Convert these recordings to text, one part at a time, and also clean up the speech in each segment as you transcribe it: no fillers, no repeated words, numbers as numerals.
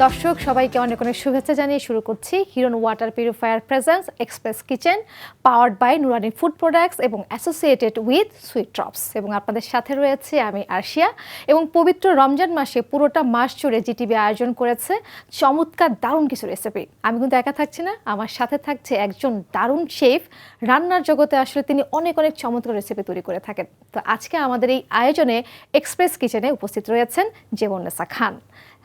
দর্শক সবাইকে অনেক অনেক শুভেচ্ছা জানিয়ে শুরু করছি Hiron water purifier presence express kitchen powered by Nurani food products এবং অ্যাসোসিয়েটেড উইথ সুইট ড্রপস এবং আপনাদের সাথে রয়েছে আমি আরশিয়া এবং পবিত্র রমজান মাসে পুরোটা মাস জুড়ে জিটিভি আয়োজন করেছে চমৎকার দারুণ কিছু রেসিপি। আমি কিন্তু একা থাকছি না, আমার সাথে থাকছে একজন দারুণ শেফ। রান্নার জগতে আসলে তিনি অনেক অনেক চমৎকার রেসিপি তৈরি করে থাকেন। তো আজকে আমাদের এই আয়োজনে এক্সপ্রেস কিচেনে উপস্থিত রয়েছেন জেবনেসা খান।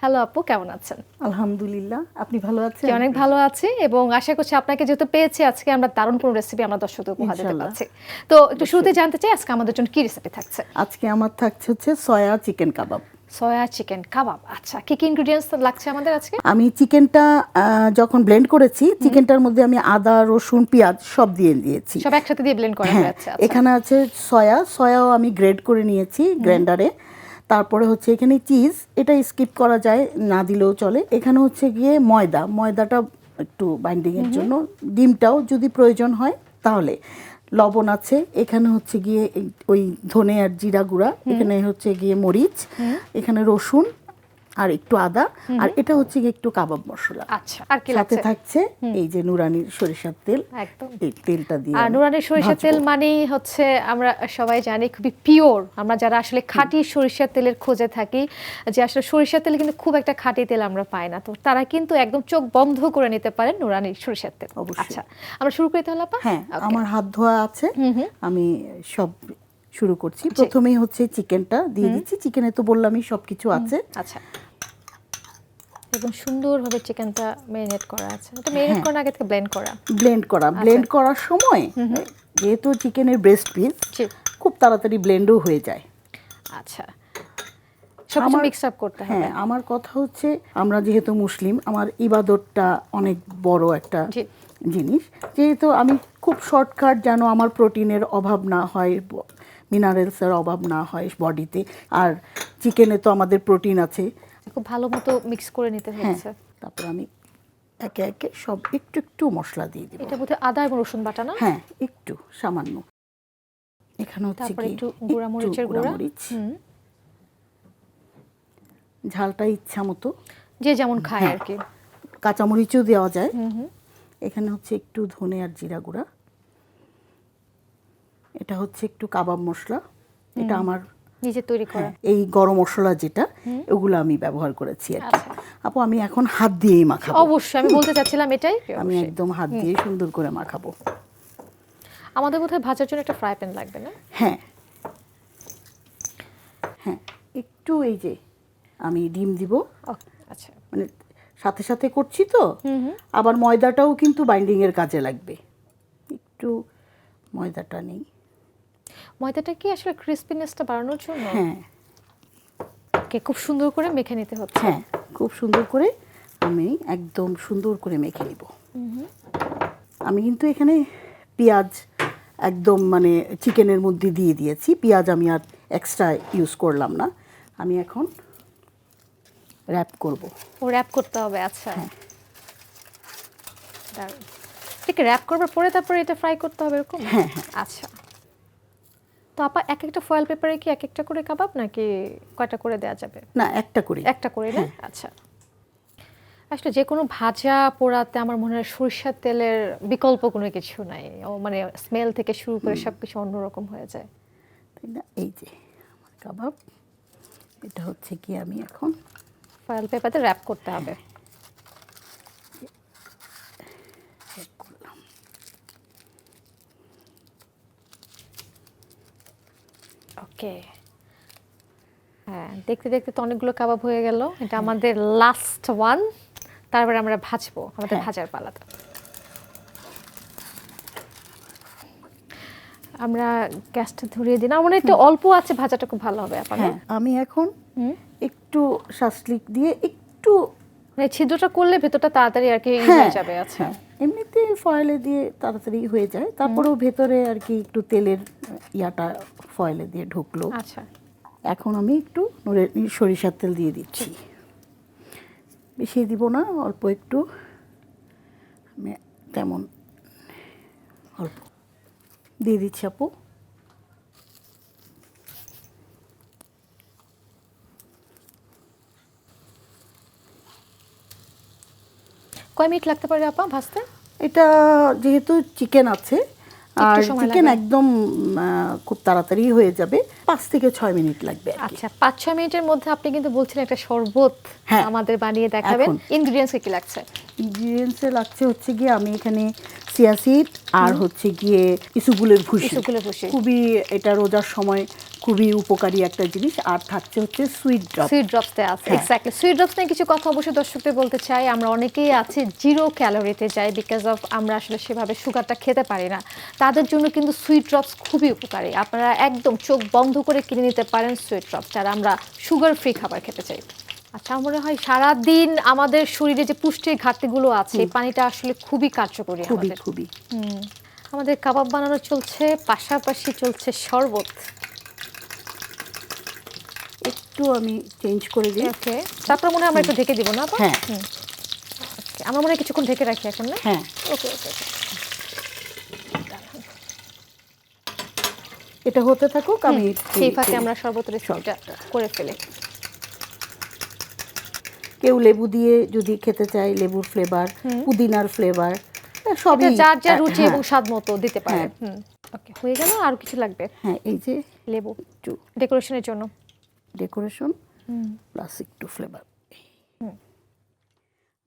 হ্যালো আপু, কেমন আছেন? আলহামদুলিল্লাহ, আপনি ভালো আছেন? অনেক ভালো আছি এবং আশা করছি আপনাকে যেহেতু পেয়েছি আজকে আমরা দারুণ কোনো রেসিপি আমরা দর্শকদের উপহার দিতে পারছি। তো একটু শুরুতে জানতে চাই আজকে আমাদের জন্য কি রেসিপি থাকছে? আজকে আমার থাকছে হচ্ছে সয়া চিকেন কাবাব। সয়া চিকেন কাবাব, আচ্ছা কি কি ইনগ্রেডিয়েন্টস লাগছে আমাদের আজকে? আমি চিকেনটা যখন ব্লেন্ড করেছি, চিকেনটার মধ্যে আমি আদা, রসুন, পেঁয়াজ সব দিয়ে দিয়েছি, সব একসাথে দিয়ে ব্লেন্ড করা হয়েছে। এখানে আছে সয়াও আমি গ্রেড করে নিয়েছি গ্রাইন্ডারে। তারপরে হচ্ছে এখানে চিজ, এটা স্কিপ করা যায়, না দিলেও চলে। এখানে হচ্ছে গিয়ে ময়দাটা একটু বাইন্ডিংয়ের জন্য, ডিমটাও যদি প্রয়োজন হয় তাহলে। লবণ আছে, এখানে হচ্ছে গিয়ে ওই ধনে আর জিরা গুঁড়া, এখানে হচ্ছে গিয়ে মরিচ, এখানে রসুন আর একটু আদা, আর এটা হচ্ছে গিয়ে একটু কাবাব মশলা। আচ্ছা, আর কি সাথে লাগছে? থাকছে এই যে নুরানির সরিষার তেল, একদম এই তেলটা দিয়ে। আর নুরানির সরিষার তেল মানেই হচ্ছে আমরা সবাই জানি খুবই পিওর। আমরা যারা আসলে খাঁটি সরিষার তেলের খোঁজে থাকি, যে আসলে সরিষার তেল কিন্তু খুব একটা খাঁটি তেল আমরা পাই না, তো তারা কিন্তু একদম চোখ বন্ধ করে নিতে পারেন নুরানির সরিষার তেল। আচ্ছা, আমরা শুরু করি তাহলে আপা? হ্যাঁ, আমার হাত ধোয়া আছে, আমি সব শুরু করছি। প্রথমেই হচ্ছে চিকেনটা দিয়ে দিচ্ছি। চিকেনে তো বললামই সবকিছু আছে। আচ্ছা, এবং সুন্দরভাবে চিকেনটা ম্যারিনেট করা আছে। এটা ম্যারিনেট করার আগে থেকে ব্লেন্ড করার সময় যেহেতু চিকেনের ব্রেস্ট পিস খুব তাড়াতাড়ি ব্লেন্ডও হয়ে যায়। আচ্ছা, সবকিছু মিক্স আপ করতে হবে। হ্যাঁ, আমার কথা হচ্ছে আমরা যেহেতু মুসলিম, আমার ইবাদতটা অনেক বড় একটা জিনিস। যেহেতু আমি খুব শর্টকাট, যেন আমার প্রোটিনের অভাব না হয়, মিনারেলসের অভাব না হয় বডিতে, আর চিকেনে তো আমাদের প্রোটিন আছে। খুব ভালো মতো মিক্স করে নিতে হচ্ছে। তারপর আমি একে একে সব একটু একটু মশলা দিয়ে দিব। এটা বোধহয় আদা এবং রসুন বাটা না? হ্যাঁ, একটু সামান্য। এখানে হচ্ছে কি একটু গুঁড়া মরিচের গুঁড়া, ঝালটা ইচ্ছা মতো যে যেমন খায় আর কি। কাঁচামরিচও দেওয়া যায়। এখানে হচ্ছে একটু ধনে আর জিরা গুঁড়া, এটা হচ্ছে একটু কাবাব মশলা, এটা আমার নিজে তৈরি করা। এই গরম মশলা যেটা, ওগুলো আমি ব্যবহার করেছি আর কি। আপু, আমি এখন হাত দিয়েই মাখাবো। অবশ্যই, আমি বলতে চাচ্ছিলাম এটাই, আমি একদম হাত দিয়ে সুন্দর করে মাখাবো। আমাদের বোধহয় ভাজার জন্য একটা ফ্রাই প্যান লাগবে না? হ্যাঁ হ্যাঁ, একটু এই যে আমি ডিম দিব। আচ্ছা, মানে সাথে সাথে করছি তো, আবার ময়দাটাও কিন্তু বাইন্ডিং এর কাজে লাগবে। একটু ময়দাটা নেই। ময়দাটা কি আসলে ক্রিসপিনেসটা বাড়ানোর জন্য? হ্যাঁ, খুব সুন্দর করে মেখে নিতে হচ্ছে। হ্যাঁ, খুব সুন্দর করে আমি একদম সুন্দর করে মেখে নিব। আমি কিন্তু এখানে পেঁয়াজ একদম মানে চিকেনের মধ্যে দিয়ে দিয়েছি। পেঁয়াজ আমি আর এক্সট্রা ইউজ করলাম না। আমি এখন র্যাপ করব। র্যাপ করতে হবে। আচ্ছা, ঠিক র্যাপ করবার পরে তারপরে এটা ফ্রাই করতে হবে এরকম? হ্যাঁ। আচ্ছা, তো আপা এক একটা ফয়েল পেপারে কি এক একটা করে কাবাব নাকি কয়টা করে দেওয়া যাবে? না, একটা করে না? আচ্ছা, আসলে যে কোনো ভাজা পোড়াতে আমার মনে হয় সরিষার তেলের বিকল্প কোনো কিছু নাই। মানে স্মেল থেকে শুরু করে সবকিছু অন্যরকম হয়ে যায়, তাই না? এই যে আমার কাবাব, এটা হচ্ছে কি আমি এখন ফয়েল পেপারে র্যাপ করতে হবে। ওকে, হ্যাঁ, দেখতে দেখতে তো অনেকগুলো কাবাব হয়ে গেল। এটা আমাদের লাস্ট ওয়ান, তারপরে আমরা ভাজবো, আমাদের ভাজার পালাটা। আমরা গ্যাসটা ধরিয়ে দিই না, মনে একটু অল্প আছে, ভাজাটা খুব ভালো হবে আপা। আমি এখন একটু শাসলিক দিয়ে একটু মানে ছিদ্রটা করলে ভেতরটা তাড়াতাড়ি আর কি হয়ে যাবে। আচ্ছা, এমনিতে ফয়েলে দিয়ে তাড়াতাড়ি হয়ে যায়, তারপরেও ভেতরে আর কি একটু তেলের ইয়াটা ফয়েলে দিয়ে ঢুকলো। আচ্ছা, এখন আমি একটু সরিষার তেল দিয়ে দিচ্ছি। বেশি দিব না, অল্প একটু, আমি তেমন অল্প দিয়ে দিচ্ছি আপু। কয় মিনিট লাগতে পারে আপা ভাজতে? এটা যেহেতু চিকেন আছে আর সময় চিকেন লাগবে। একদম খুব তাড়াতাড়ি হয়ে যাবে, 5 থেকে 6 মিনিট লাগবে আর কি। আচ্ছা 5-6 মিনিটের মধ্যে আপনি কিন্তু বলছিলেন একটা শরবত হ্যাঁ, আমাদের বানিয়ে দেখাবেন। এখন। ইনগ্রেডিয়েন্টস কি লাগছে? ইনগ্রিডিয়েন্টসে লাগছে হচ্ছে গিয়ে আমি এখানে চিয়া সিড আর হচ্ছে গিয়ে ইসুগুলের ভুসি। ইসুগুলের ভুসি। খুবই এটা রোজার সময় খুবই উপকারী একটা জিনিস। আর থাকছে হচ্ছে সুইট ড্রপ। সুইট ড্রপসতে আছে, এক্স্যাক্টলি। সুইট ড্রপস নিয়ে কিছু কথা অবশ্যই দর্শকদের বলতে চাই। আমরা অনেকেই আছি জিরো ক্যালোরিতে যাই বিকজ অফ আমরা আসলে সেভাবে সুগারটা খেতে পারি না। তাদের জন্য কিন্তু সুইট ড্রপস খুবই উপকারী। আপনারা একদম চোখ বন্ধ করে কিনে নিতে পারেন সুইট ড্রপস, যারা আমরা সুগার ফ্রি খাবার খেতে চাই। আচ্ছা, আমার মনে হয় সারাদিন আমাদের শরীরে যে পুষ্টির ঘাটতিগুলো আছে এই পানিটা আসলে খুবই কার্যকরী আমাদের। খুবই আমাদের কাবাব বানানো চলছে, পাশাপাশি চলছে শরবত। একটু আমি চেঞ্জ করে দিই। ওকে, তারপর মনে হয় আমরা একটু ঢেকে দিব না আপা? হ্যাঁ। ওকে, আমরা মনে হয় কিছুক্ষণ ঢেকে রাখি এখন, না? হ্যাঁ, ওকে ওকে। এটা হতে থাকুক, আমি সেই ফাঁকে আমরা শরবতের রেসিপিটা করে ফেলি। কেউ লেবু দিয়ে যদি খেতে চায়, লেবুর ফ্লেভার, পুদিনার ফ্লেভার, সবই এটা যার যার রুচি হ্যাঁ, এবং স্বাদ মতো দিতে পারে। হ্যাঁ। ওকে, হয়ে গেল। আর কিছু লাগবে? হ্যাঁ, এই যে লেবু একটু ডেকোরেশনের জন্য। ডেকোরেশন প্লাস একটু ফ্লেভার।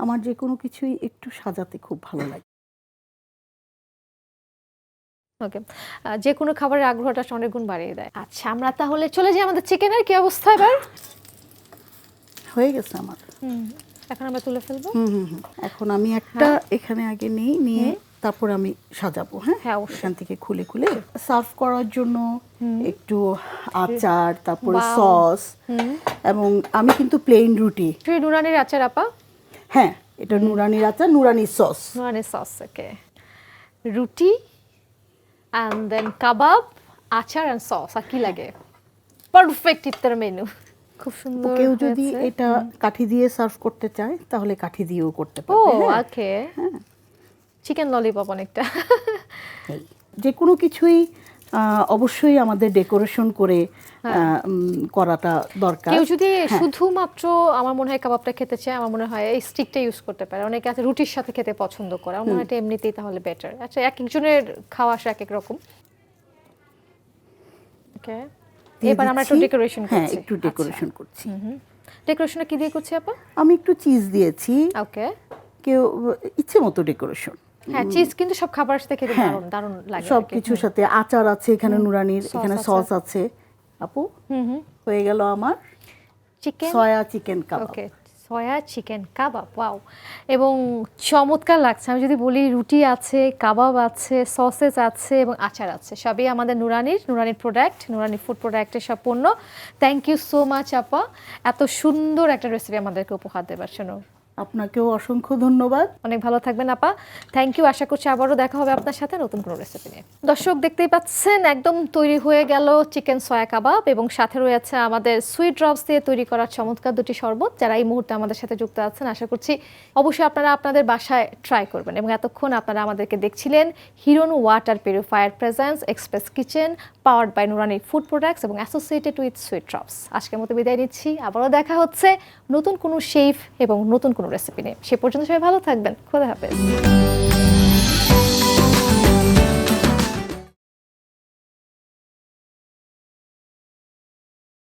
আমার যে কোনো কিছুই একটু সাজাতে খুব ভালো লাগে। ওকে, যে কোনো খাবারের আগ্রহটা অনেক গুণ বাড়িয়ে দেয়। আচ্ছা, আমরা তাহলে চলে যাই আমাদের চিকেনের কি অবস্থা এবার? হয়ে গেছে আমার। এখন আমরা তুলে ফেলবো। এখন আমি একটা এখানে আগে নিয়ে তারপর আমি সাজাবো। হ্যাঁ, হ্যাঁ, অবশ্যই। এখান থেকে খুলে সার্ভ করার জন্য একটু আচার, তারপরে Wow. সস, এবং আমি কিন্তু প্লেন রুটি। নুরানির আচার আপা? হ্যাঁ, এটা নুরানির আচার, নুরানির সস। নুরানির সস। ওকে, রুটি অ্যান্ড দেন কাবাব, আচার অ্যান্ড সস। আর কি লাগে? পারফেক্ট ইফতার মেনু। খুব সুন্দর। কেউ যদি এটা কাঠি দিয়ে সার্ভ করতে চায় তাহলে কাঠি দিয়েও করতে ও পারবে। হ্যাঁ, ওকে, চিকেন ললিপপ অনেকটা। যে কোনো কিছুই অবশ্যই আমাদের ডেকোরেশন করে করাটা দরকার। কেউ যদি শুধুমাত্র আমার মনে হয় কাবাবটা খেতে চায়, আমার মনে হয় এই স্টিকটা ইউজ করতে পারে। অনেকে আছে রুটির সাথে খেতে পছন্দ করে, আমার মনে হয় এটা এমনিতেই তাহলে বেটার। আচ্ছা, এক একজনের খাওয়া আসে এক এক রকম। ওকে, এবার আমরা একটু ডেকোরেশন করছি। হ্যাঁ, একটু ডেকোরেশন করছি। ডেকোরেশনটা কি দিয়ে করছি আপা? আমি একটু চিজ দিয়েছি, ওকে। কেউ ইচ্ছে মতো ডেকোরেশন। হ্যাঁ, চিজ কিন্তু সব খাবারের সাথে খেতে দারুণ দারুণ লাগে। সব কিছুর সাথে আচার আছে এখানে, নুরানির এখানে সস আছে। আপু, হয়ে গেল আমার চিকেন সয়া চিকেন কাবাব। ওকে, সয়া চিকেন কাবাব। ওয়াও, এবং চমৎকার লাগছে। আমি যদি বলি রুটি আছে, কাবাব আছে, সসেস আছে এবং আচার আছে, সবই আমাদের নুরানির প্রোডাক্ট, নুরানি ফুড প্রোডাক্টের সব পণ্য। থ্যাংক ইউ সো মাচ আপা, এত সুন্দর একটা রেসিপি আমাদেরকে উপহার দেবার জন্য। আপনাকেও অসংখ্য ধন্যবাদ। অনেক ভালো থাকবেন আপা। Thank you. আশা করছি আবারও দেখা হবে আপনার সাথে নতুন কোনো রেসিপি নিয়ে। দর্শক, দেখতেই পাচ্ছেন একদম তৈরি হয়ে গেল চিকেন সয়া কাবাব, এবং সাথে রয়েছে আমাদের সুইট ড্রপস দিয়ে তৈরি করা চমৎকার দুটি শরবত। যারা এই মুহূর্তে আমাদের সাথে যুক্ত আছেন, আশা করছি অবশ্যই আপনারা আপনাদের বাসায় ট্রাই করবেন। এবং এতক্ষণ আপনারা আমাদেরকে দেখছিলেন Hiron water purifier presence express kitchen, powered by Nurani food products এবং অ্যাসোসিয়েটেড উইথ সুইট ড্রপস। আজকের মতো বিদায় নিচ্ছি, আবারও দেখা হচ্ছে নতুন কোনো শেফ এবং নতুন কোনো রেসিপি নিয়ে। সে পর্যন্ত সবাই ভালো থাকবেন। খোদা হাফেজ।